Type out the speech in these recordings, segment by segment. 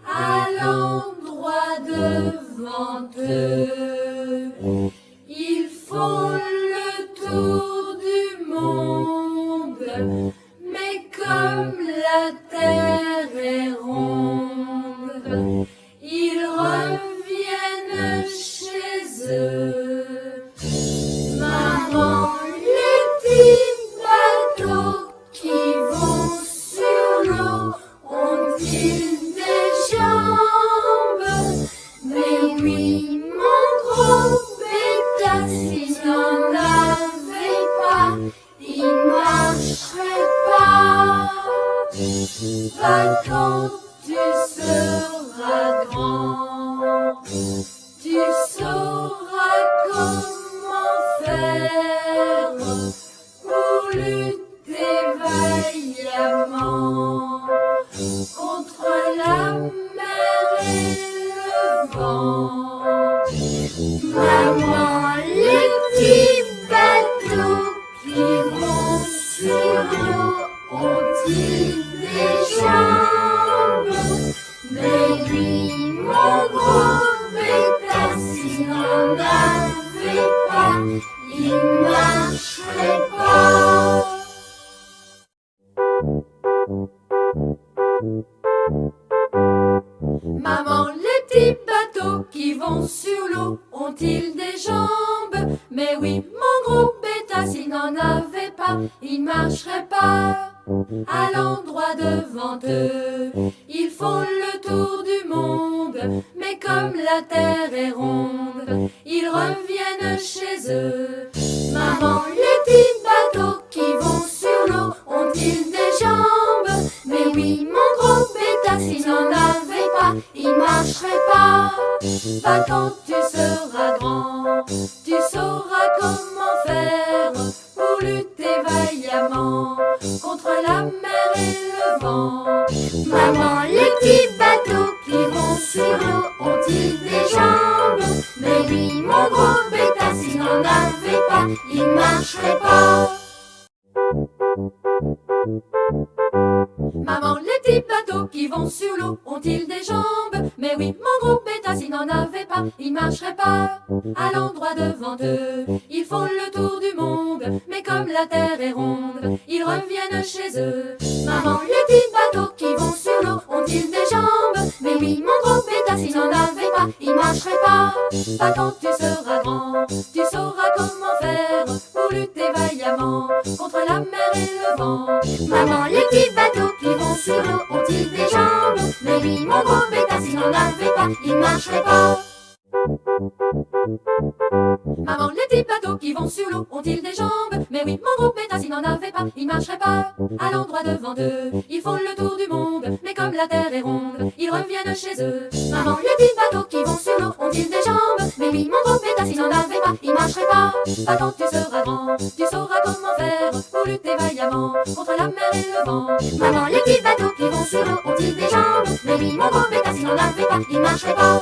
à l'endroit devant eux. Ils font le tour du monde, mais comme la terre est ronde, ils reviennent chez eux. Maman, les petits bateaux qui vont sur l'eau ont-ils des jambes? Mais oui, mon gros bêta, s'il n'en avait pas, il marcherait pas. Va quand tu seras grand, tu sauras comment faire pour lutter vaillamment contre la mer et le vent. Maman, les petits bateaux qui vont sur l'eau ont-ils des jambes? Mais oui, mon gros bêta, s'il n'en avait pas, il marcherait pas. Maman, les petits bateaux qui vont sur l'eau ont-ils des jambes? Mais oui, mon gros bêta, s'il n'en avait pas, il marcherait pas. À l'endroit devant eux, ils font le tour du monde, mais comme la terre est ronde, ils reviennent chez eux. Maman, les petits bateaux qui vont sur l'eau ont-ils des jambes? Mais oui, mon gros bêta, s'il n'en avait pas, il marcherait pas. Pas quand tu seras grand, tu sauras comment faire pour lutter vaillamment contre la mer et le vent. Maman, les petits bateaux qui vont sur l'eau ont-ils des jambes? Mais oui, mon gros bêta, s'il n'en avait pas, il marcherait pas. Maman, les petits bateaux qui vont sur l'eau ont-ils des jambes? Mais oui, mon gros bêta, s'il n'en avait pas, il marcherait pas. À l'endroit devant eux, ils font le tour du monde, mais comme la terre est ronde, ils reviennent chez eux. Maman, les petits bateaux qui vont sur l'eau ont-ils des jambes? Mais oui, mon gros bêta, s'il n'en avait pas, il marcherait pas. Pas quand tu seras grand, tu sauras comment faire pour lutter vaillamment contre la mer et le vent. Maman, les petits bateaux qui vont sur l'eau ont-ils des jambes? Mais oui, mon gros bêta, s'il n'en avait pas, il marcherait pas. Maman, les petits bateaux qui vont sur l'eau ont-ils des jambes? Mais oui, mon gros bêta, s'il n'en avait pas, il marcherait pas. À l'endroit devant eux, ils font le tour du monde, mais comme la terre est ronde, ils reviennent chez eux. Maman, les petits bateaux qui vont sur l'eau ont-ils des jambes? Mais oui, mon gros bêta, s'il n'en avait pas, il marcherait pas. Pas quand tu seras grand, tu sauras comment faire pour lutter vaillamment contre la mer et le vent. Maman, les petits bateaux qui vont sur l'eau ont-ils des jambes? Mais oui, mon gros bêta, s'il n'en avait pas, il marcherait pas. Maman, les petits bateaux qui vont sur l'eau ont-ils des jambes? Mais oui, mon gros bêta, s'il n'en avait pas, il marcherait pas. À l'endroit devant eux, ils font le tour du monde, mais comme la terre est ronde, ils reviennent chez eux. Maman, les petits bateaux qui vont sur l'eau ont-ils des jambes? Mais oui, mon gros bêta, s'il n'en avait pas, il marcherait pas. Pas quand tu seras grand, tu sauras comment faire pour lutter vaillamment contre la mer et le vent. Maman, les petits bateaux qui vont sur l'eau ont-ils des jambes? Mais oui, mon gros bêta, s'il n'en avait pas, il marcherait pas.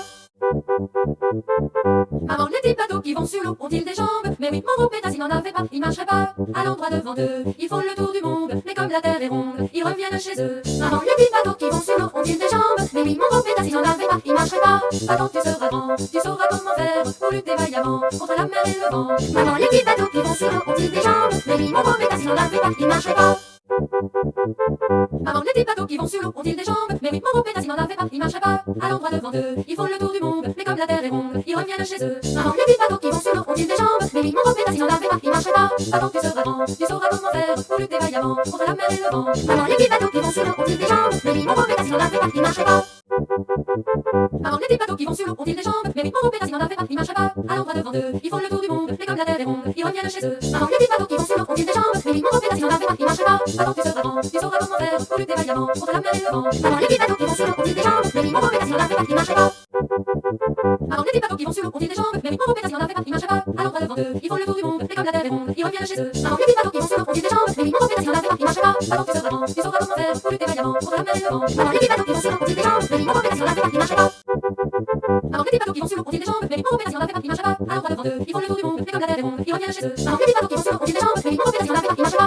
Maman, les petits bateaux qui vont sur l'eau ont-ils des jambes? Mais oui, mon gros bêta, s'il n'en avait pas, il marcherait pas. À l'endroit devant eux, ils font le tour du monde, mais comme la terre est ronde, ils reviennent chez eux. Maman, les petits bateaux qui vont sur l'eau ont-ils des jambes? Mais oui, mon gros bêta, s'il n'en avait pas, il marcherait pas. Pas quand tu seras grand, tu sauras comment faire pour lutter vaillamment contre la mer et le vent. Maman, les petits bateaux qui vont sur l'eau ont-ils des jambes? Mais oui, mon gros bêta, s'il n'en avait pas, il marcherait pas. Maman, les petits bateaux qui vont sur l'eau ont-ils des jambes? Mais oui, mon gros bêta, s'il n'en avait pas, il marcherait pas. À l'endroit devant eux, ils font le tour du monde, mais comme la terre est ronde, ils reviennent chez eux. Maman, les petits bateaux qui vont sur l'eau ont-ils des jambes? Mais oui, mon gros bêta, s'il n'en avait pas, il marcherait pas. Pas quand tu seras grand, tu sauras comment faire pour lutter vaillamment contre la mer et le vent. Maman, les petits bateaux qui vont sur l'eau ont-ils des jambes? Mais oui, mon gros bêta, s'il n'en avait pas, il marcherait pas. Maman, les petits bateaux qui vont sur l'eau ont-ils des jambes? Mais oui, mon gros bêta, s'il n'en avait pas, il marcherait pas. À l'endroit devant eux, ils font le tour du monde, mais comme la terre est ronde, ils reviennent chez eux. Maman, les petits bateaux qui vont sur l'eau ont-ils des jambes? Mais oui, mon gros bêta, s'il n'en avait pas, il marcherait pas. Pas quand tu seras grand, tu sauras comment faire pour lutter vaillamment contre la mer et le vent. Maman, les petits bateaux qui vont sur l'eau ont-ils des jambes? Mais oui, mon gros bêta, s'il n'en avait pas, il marcherait pas. Maman, les petits bateaux qui vont sur l'eau ont-ils des jambes? Mais oui, mon gros bêta, s'il n'en avait pas, il marcherait pas. À l'endroit devant eux, ils font le tour du monde, mais comme la terre est ronde, ils reviennent chez eux. Maman, les petits bateaux qui vont sur l'eau ont-ils des jambes? Mais oui, mon gros bêta, s'il n'en avait pas, il marcherait pas.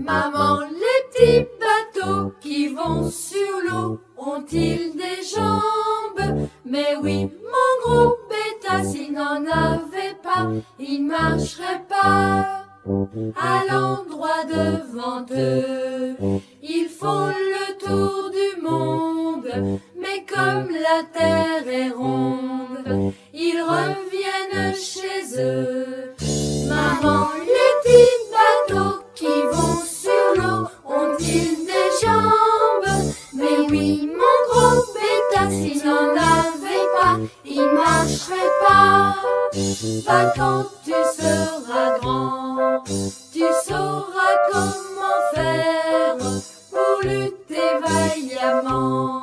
Maman, les petits bateaux qui vont sur l'eau ont-ils des jambes? Mais oui, mon gros bêta, s'il n'en avait pas, il ne marcherait pas. À l'endroit devant eux, ils font le tour du monde, mais comme la terre est ronde, ils reviennent chez eux. Maman, les petits bateaux qui vont sur l'eau ont-ils des jambes? Mais oui, mon gros bêta, s'il n'en avait pas, il marcherait pas. Va quand tu seras grand, tu sauras comment faire pour lutter vaillamment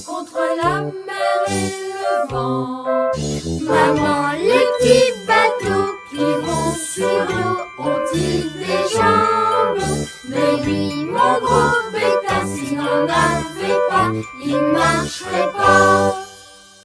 contre la mer et le vent. Maman, les petits bateaux qui vont sur l'eau ont-ils des jambes? Mais oui, mon gros bêta, s'il n'en avait pas, il marcherait pas.